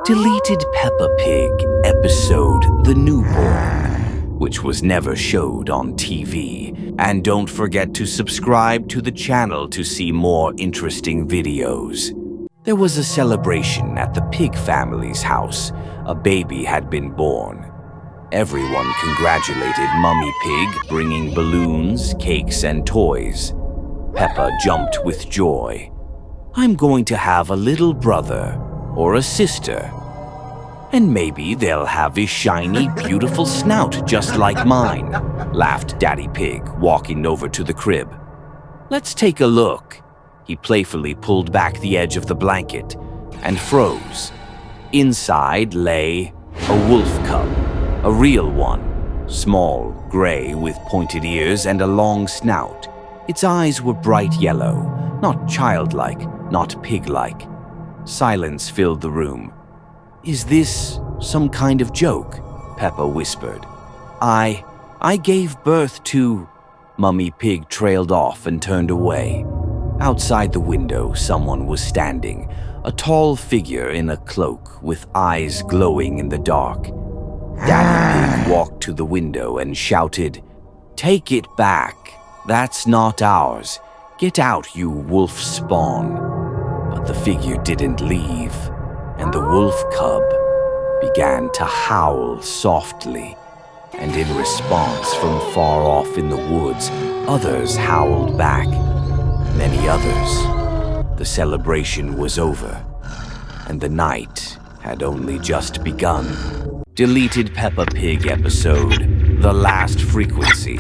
Deleted Peppa Pig episode The Newborn, which was never showed on TV. And don't forget to subscribe to the channel to see more interesting videos. There was a celebration at the Pig family's house. A baby had been born. Everyone congratulated Mummy Pig, bringing balloons, cakes, and toys. Peppa jumped with joy. I'm going to have a little brother or a sister. And maybe they'll have a shiny, beautiful snout just like mine, laughed Daddy Pig, walking over to the crib. Let's take a look. He playfully pulled back the edge of the blanket and froze. Inside lay a wolf cub, a real one, small, gray, with pointed ears and a long snout. Its eyes were bright yellow, not childlike, not pig-like. Silence filled the room. Is this some kind of joke? Peppa whispered. I gave birth to... Mummy Pig trailed off and turned away. Outside the window, someone was standing, a tall figure in a cloak with eyes glowing in the dark. Daddy Pig walked to the window and shouted, "Take it back. That's not ours. Get out, you wolf spawn." But the figure didn't leave, and the wolf cub began to howl softly. And in response, from far off in the woods, others howled back. Many others. The celebration was over, and the night had only just begun. Deleted Peppa Pig episode, The Last Frequency,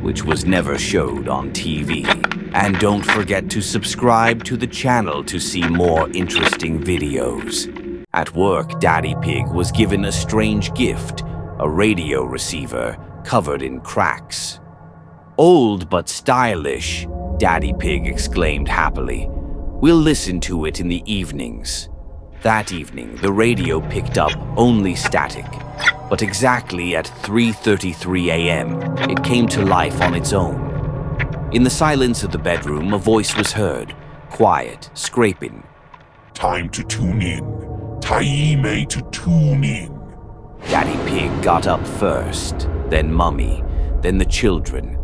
which was never showed on TV. And don't forget to subscribe to the channel to see more interesting videos. At work, Daddy Pig was given a strange gift, a radio receiver covered in cracks. Old but stylish, Daddy Pig exclaimed happily. We'll listen to it in the evenings. That evening, the radio picked up only static. But exactly at 3:33 a.m., it came to life on its own. In the silence of the bedroom, a voice was heard, quiet, scraping. Time to tune in. Time to tune in. Daddy Pig got up first, then Mummy, then the children.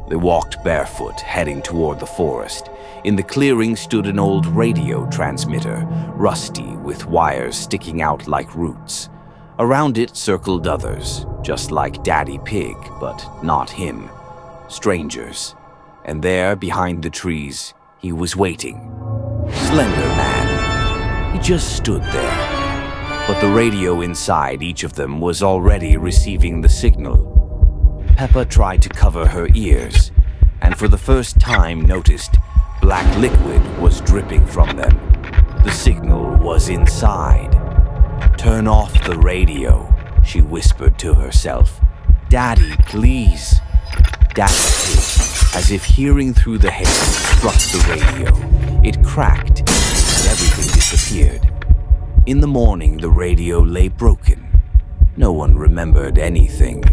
They walked barefoot, heading toward the forest. In the clearing stood an old radio transmitter, rusty, with wires sticking out like roots. Around it circled others, just like Daddy Pig, but not him. Strangers. And there, behind the trees, he was waiting. Slender Man. He just stood there. But the radio inside each of them was already receiving the signal. Peppa tried to cover her ears, and for the first time noticed black liquid was dripping from them. The signal was inside. Turn off the radio, she whispered to herself. Daddy, please. Daddy Pig, as if hearing through the haze, struck the radio. It cracked, and everything disappeared. In the morning, the radio lay broken. No one remembered anything,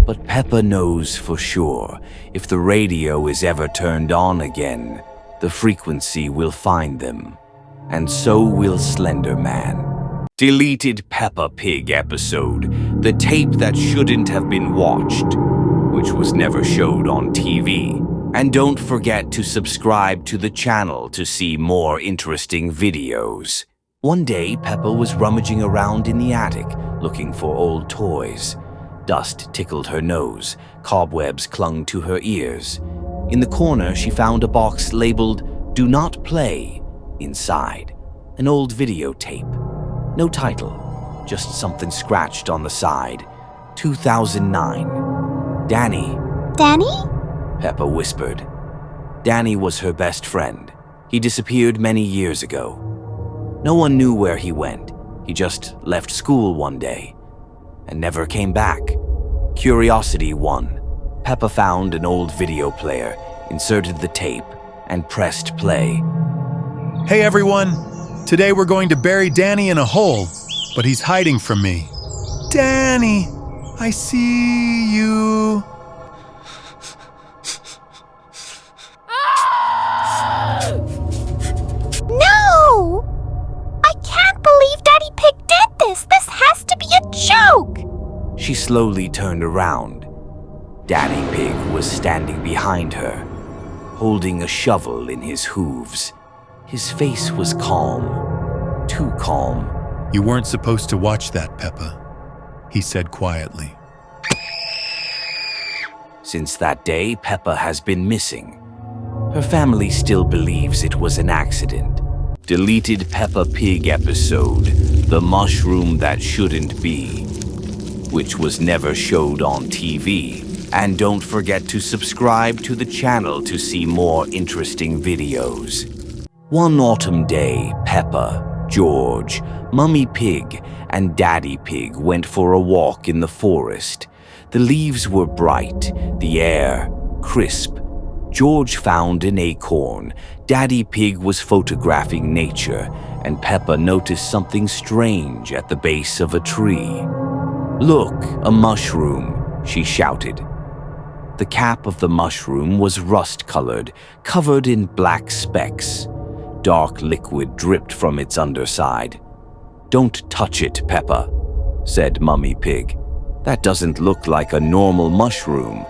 but Peppa knows for sure if the radio is ever turned on again, the frequency will find them, and so will Slender Man. Deleted Peppa Pig episode, the tape that shouldn't have been watched, which was never showed on TV. And don't forget to subscribe to the channel to see more interesting videos. One day, Peppa was rummaging around in the attic, looking for old toys. Dust tickled her nose, cobwebs clung to her ears. In the corner, she found a box labeled, "Do Not Play," inside. An old videotape. No title, just something scratched on the side. 2009. Danny. Danny? Peppa whispered. Danny was her best friend. He disappeared many years ago. No one knew where he went. He just left school one day and never came back. Curiosity won. Peppa found an old video player, inserted the tape, and pressed play. Hey everyone! Today we're going to bury Danny in a hole, but he's hiding from me. Danny! I see you! No! I can't believe Daddy Pig did She slowly turned around. Daddy Pig was standing behind her, holding a shovel in his hooves. His face was calm, too calm. "You weren't supposed to watch that, Peppa," he said quietly. Since that day, Peppa has been missing. Her family still believes it was an accident. Deleted Peppa Pig episode, The Mushroom That Shouldn't Be, which was never showed on TV. And don't forget to subscribe to the channel to see more interesting videos. One autumn day, Peppa, George, Mummy Pig, and Daddy Pig went for a walk in the forest. The leaves were bright, the air crisp. George found an acorn. Daddy Pig was photographing nature, and Peppa noticed something strange at the base of a tree. "Look, a mushroom," she shouted. The cap of the mushroom was rust-colored, covered in black specks. Dark liquid dripped from its underside. "Don't touch it, Peppa," said Mummy Pig. "That doesn't look like a normal mushroom."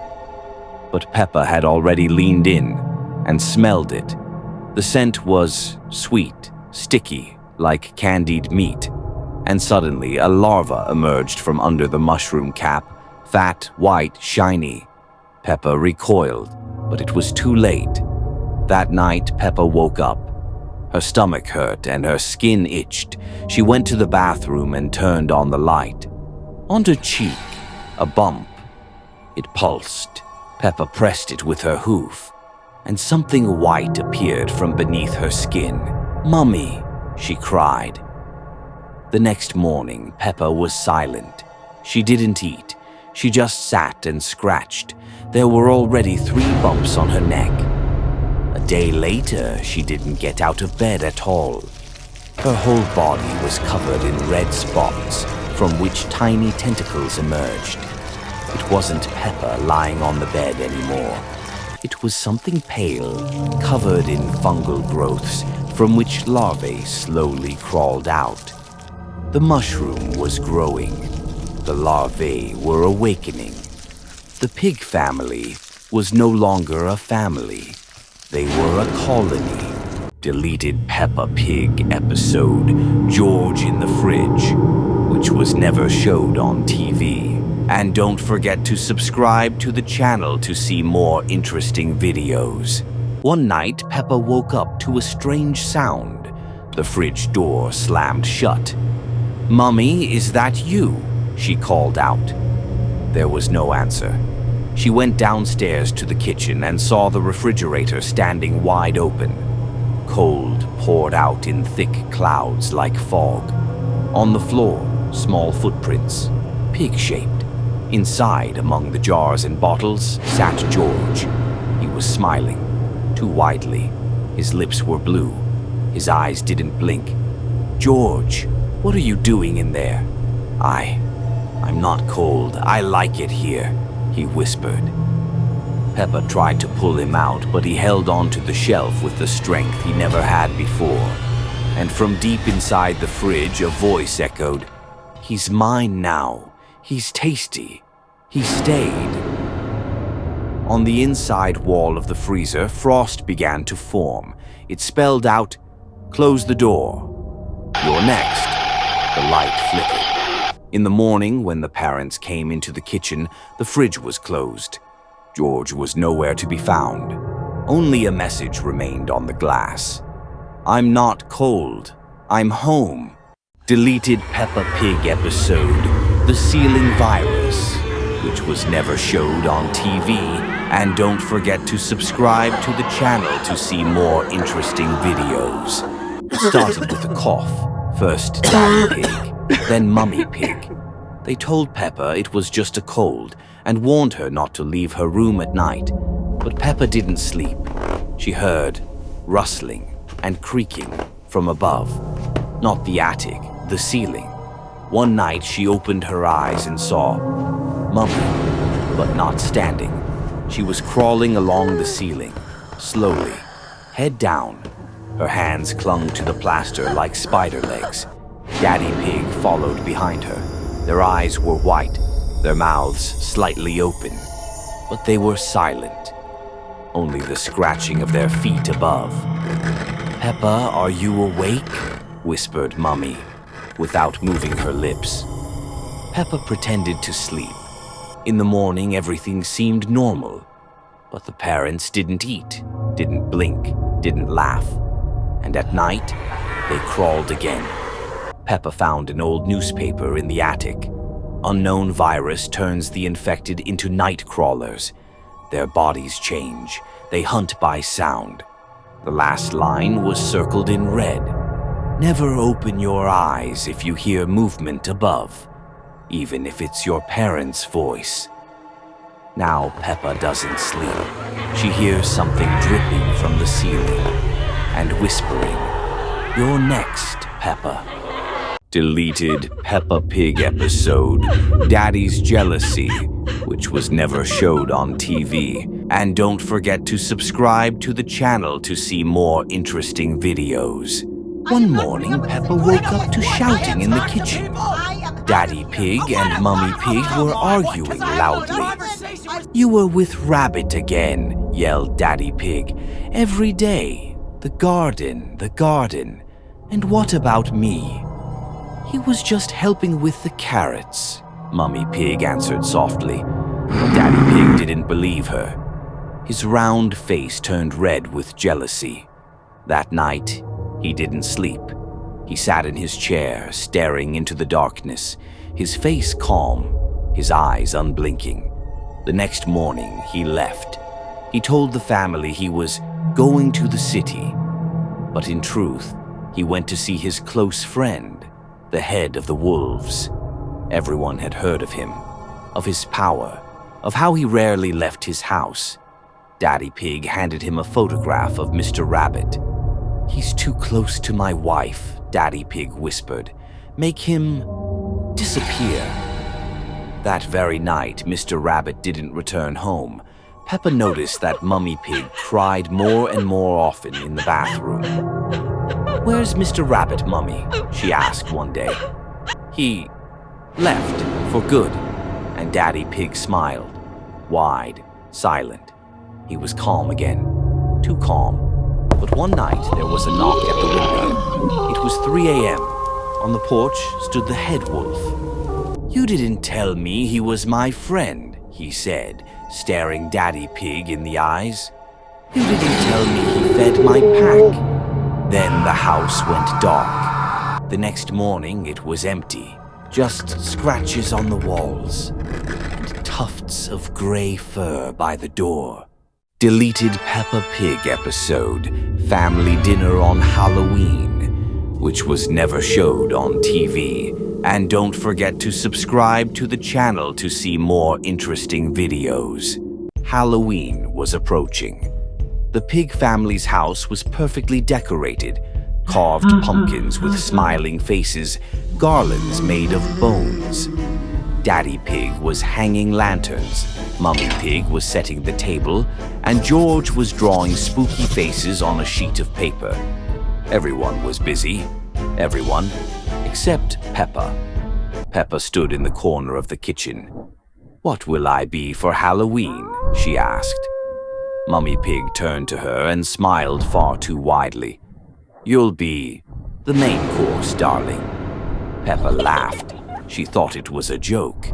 But Peppa had already leaned in and smelled it. The scent was sweet, sticky, like candied meat. And suddenly a larva emerged from under the mushroom cap, fat, white, shiny. Peppa recoiled, but it was too late. That night, Peppa woke up. Her stomach hurt and her skin itched. She went to the bathroom and turned on the light. On her cheek, a bump. It pulsed. Peppa pressed it with her hoof, and something white appeared from beneath her skin. "Mummy!" she cried. The next morning, Peppa was silent. She didn't eat. She just sat and scratched. There were already 3 bumps on her neck. A day later, she didn't get out of bed at all. Her whole body was covered in red spots, from which tiny tentacles emerged. It wasn't Peppa lying on the bed anymore. It was something pale, covered in fungal growths, from which larvae slowly crawled out. The mushroom was growing. The larvae were awakening. The pig family was no longer a family. They were a colony. Deleted Peppa Pig episode, George in the Fridge, which was never showed on TV. And don't forget to subscribe to the channel to see more interesting videos. One night, Peppa woke up to a strange sound. The fridge door slammed shut. "Mummy, is that you?" she called out. There was no answer. She went downstairs to the kitchen and saw the refrigerator standing wide open. Cold poured out in thick clouds like fog. On the floor, small footprints, pig-shaped. Inside, among the jars and bottles, sat George. He was smiling, too widely. His lips were blue. His eyes didn't blink. "George, what are you doing in there?" I'm not cold. I like it here," he whispered. Peppa tried to pull him out, but he held onto the shelf with the strength he never had before. And from deep inside the fridge, a voice echoed, "He's mine now. He's tasty. He stayed." On the inside wall of the freezer, frost began to form. It spelled out, "Close the door. You're next." The light flickered. In the morning, when the parents came into the kitchen, the fridge was closed. George was nowhere to be found. Only a message remained on the glass. "I'm not cold. I'm home." Deleted Peppa Pig episode, The Ceiling Virus, which was never showed on TV. And don't forget to subscribe to the channel to see more interesting videos. It started with a cough. First Daddy Pig, then Mummy Pig. They told Peppa it was just a cold and warned her not to leave her room at night. But Peppa didn't sleep. She heard rustling and creaking from above. Not the attic, the ceiling. One night she opened her eyes and saw Mummy, but not standing. She was crawling along the ceiling, slowly, head down. Her hands clung to the plaster like spider legs. Daddy Pig followed behind her. Their eyes were white, their mouths slightly open, but they were silent, only the scratching of their feet above. "Peppa, are you awake?" whispered Mummy, without moving her lips. Peppa pretended to sleep. In the morning, everything seemed normal, but the parents didn't eat, didn't blink, didn't laugh, and at night, they crawled again. Peppa found an old newspaper in the attic. Unknown virus turns the infected into night crawlers. Their bodies change. They hunt by sound. The last line was circled in red. "Never open your eyes if you hear movement above, even if it's your parents' voice." Now Peppa doesn't sleep. She hears something dripping from the ceiling and whispering, "You're next, Peppa." Deleted Peppa Pig episode, Daddy's Jealousy, which was never showed on TV. And don't forget to subscribe to the channel to see more interesting videos. One morning, Peppa woke up to shouting in the kitchen. Daddy Pig and Mummy Pig were arguing loudly. "You were with Rabbit again," yelled Daddy Pig. "Every day. The garden, the garden. And what about me?" "He was just helping with the carrots," Mummy Pig answered softly. But Daddy Pig didn't believe her. His round face turned red with jealousy. That night, he didn't sleep. He sat in his chair, staring into the darkness, his face calm, his eyes unblinking. The next morning, he left. He told the family he was going to the city. But in truth, he went to see his close friend, the head of the wolves. Everyone had heard of him, of his power, of how he rarely left his house. Daddy Pig handed him a photograph of Mr. Rabbit. "He's too close to my wife," Daddy Pig whispered. "Make him disappear." That very night, Mr. Rabbit didn't return home. Peppa noticed that Mummy Pig cried more and more often in the bathroom. "Where's Mr. Rabbit, Mummy?" she asked one day. "He left for good," and Daddy Pig smiled, wide, silent. He was calm again, too calm. But one night, there was a knock at the window. It was 3 a.m. On the porch stood the head wolf. "You didn't tell me he was my friend," he said, staring Daddy Pig in the eyes. "You didn't tell me he fed my pack." Then the house went dark. The next morning, it was empty. Just scratches on the walls and tufts of gray fur by the door. Deleted Peppa Pig episode, Family Dinner on Halloween, which was never showed on TV. And don't forget to subscribe to the channel to see more interesting videos. Halloween was approaching. The Pig family's house was perfectly decorated. Carved pumpkins with smiling faces, garlands made of bones. Daddy Pig was hanging lanterns, Mummy Pig was setting the table, and George was drawing spooky faces on a sheet of paper. Everyone was busy. Everyone, except Peppa. Peppa stood in the corner of the kitchen. "What will I be for Halloween?" she asked. Mummy Pig turned to her and smiled far too widely. "You'll be the main course, darling." Peppa laughed. She thought it was a joke.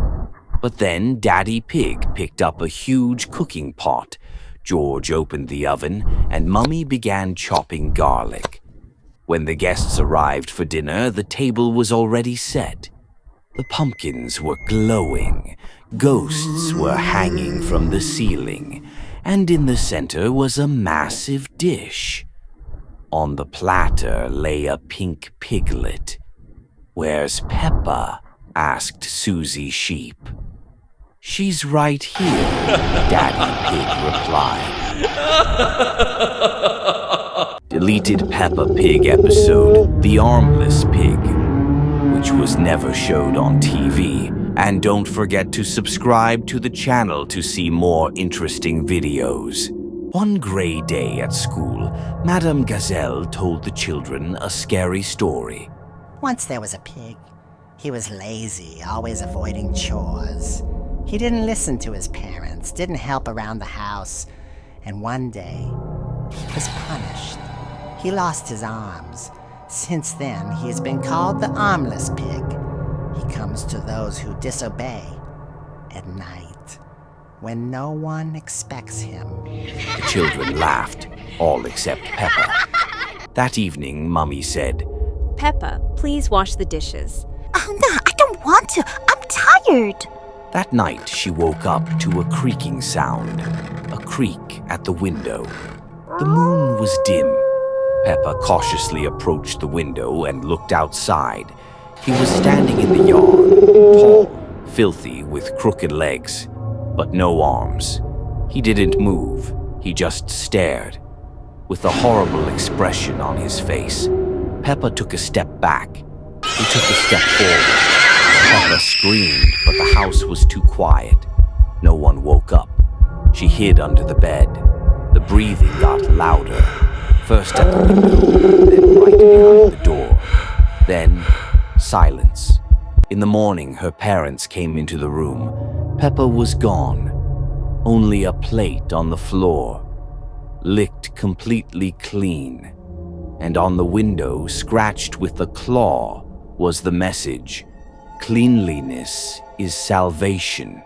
But then Daddy Pig picked up a huge cooking pot. George opened the oven, and Mummy began chopping garlic. When the guests arrived for dinner, the table was already set. The pumpkins were glowing. Ghosts were hanging from the ceiling. And in the center was a massive dish. On the platter lay a pink piglet. "Where's Peppa?" asked Susie Sheep. "She's right here," Daddy Pig replied. Deleted Peppa Pig episode, The Armless Pig, which was never showed on TV. And don't forget to subscribe to the channel to see more interesting videos. One gray day at school, Madame Gazelle told the children a scary story. Once there was a pig. He was lazy, always avoiding chores. He didn't listen to his parents, didn't help around the house, and one day, he was punished. He lost his arms. Since then, he has been called the armless pig. He comes to those who disobey at night, when no one expects him. The children laughed, all except Peppa. That evening, Mummy said, Peppa, please wash the dishes. Oh, no, I don't want to. I'm tired. That night, she woke up to a creaking sound, a creak at the window. The moon was dim. Peppa cautiously approached the window and looked outside. He was standing in the yard, tall, filthy, with crooked legs, but no arms. He didn't move. He just stared, with a horrible expression on his face. Peppa took a step back. He took a step forward. Peppa screamed, but the house was too quiet. No one woke up. She hid under the bed. The breathing got louder, first at the window, then right behind the door. Then, silence. In the morning, her parents came into the room. Peppa was gone. Only a plate on the floor, licked completely clean. And on the window, scratched with a claw, was the message, "Cleanliness is salvation."